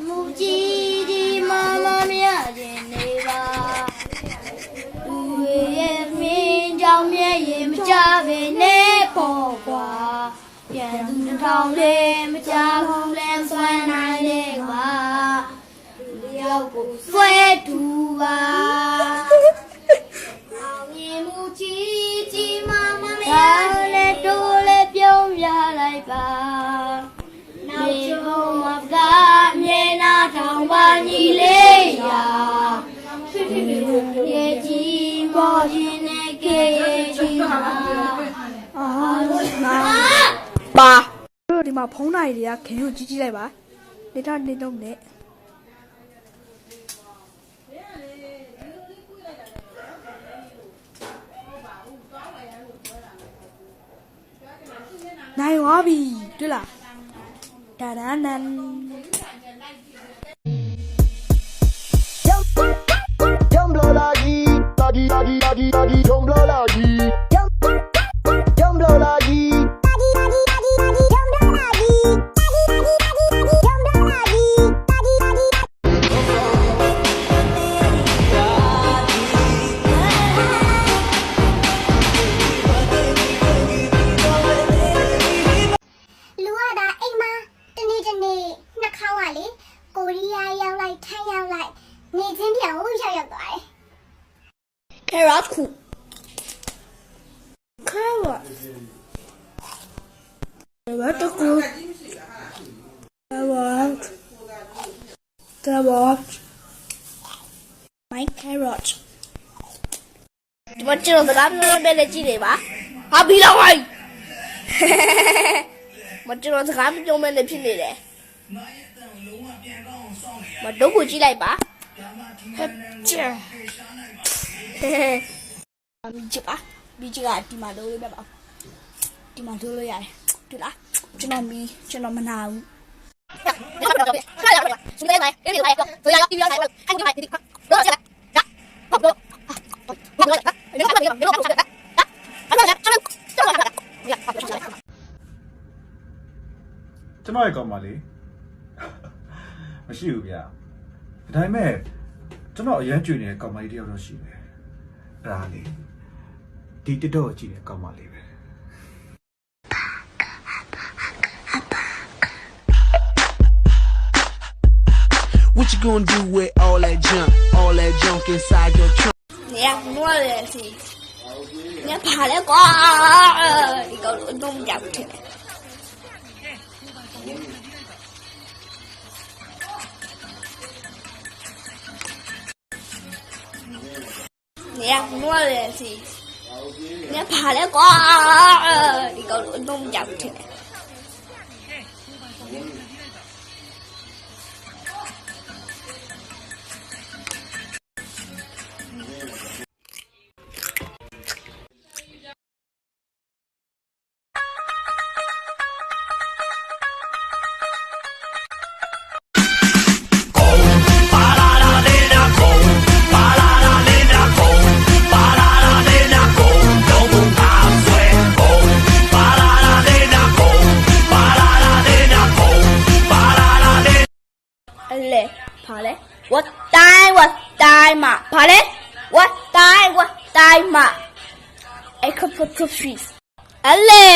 母鸡的妈妈面前那吧，路也面朝面也没加为那包瓜，眼睛朝来没加红来酸奶那吧，了不衰土吧。母鸡的妈妈面来都来表下来吧。你不我干面那长把你累呀，也寂寞心内给起嘛。爸，这地方碰到一点，肯定积极来吧？你看那种的。နိုင်သွားပြီတွေ့လားဒါနန်နန်Jumbo lagi, lagi, lagi, lagi, lagi, jumbo lagi. Jumbo lagi. Lagi, lagi, lagi, lagi, jumbo lagi. Lagi, lagi, lagi, lagi, jumbo lagi. Lagi, lagi, lagi. လူကဒါအိမ်မှာတနေ့နှစ်ခေါက်ပါလေကိုရီးယားရောက်လိုက်ထိုင်းရောက်လိုက်နေချင်းပြောင်းရောက်သွားတယ် carrot ခု carrot ဘာတကူ carrot my carrot ဒီမှာကျွန်တော်စကားပြောနေတယ်ကြည့်နေပါဟာပြီးတော့ဟိုင်းမကျွန်တော်စကားပြောနေတယ်ဖြစ်နေတယ်မတို့ကိုကြည့်လိုက်ပါဟဲ့ကျဲမကြည့်ပါဒီကဒီမှာလို့ပဲပါဒီမှာလို့ရတယ်တွေ့လားကျွန်တော်မနာဘူးကျွန်တော်ရဲ့ကောင်မလေးမရှိဘူးဗျာဒါပေမဲ့ကျွန်တော်အရန်ကြွေနေတဲ့ကောင်မလေးတယောက်တော့ရှိတယ်အဲ့ဒါလေဒီ TikTok ကိုကြည့်တဲ့ကောင်မလေးပဲ What you gonna do with all that junk inside your trunk? နေရနွားလေစီနေပါလေကွာဒီကောင်တော့ကြောက်တယ်နေရနွားလေစီနေပါလေကွာဒီကောင်တော့ကြောက်တယ်လေပါလေဝတ်တိုင်းမှာပါလေဝတ်တိုင်းမှာအခပ်ဖတ်ဖီးအလေ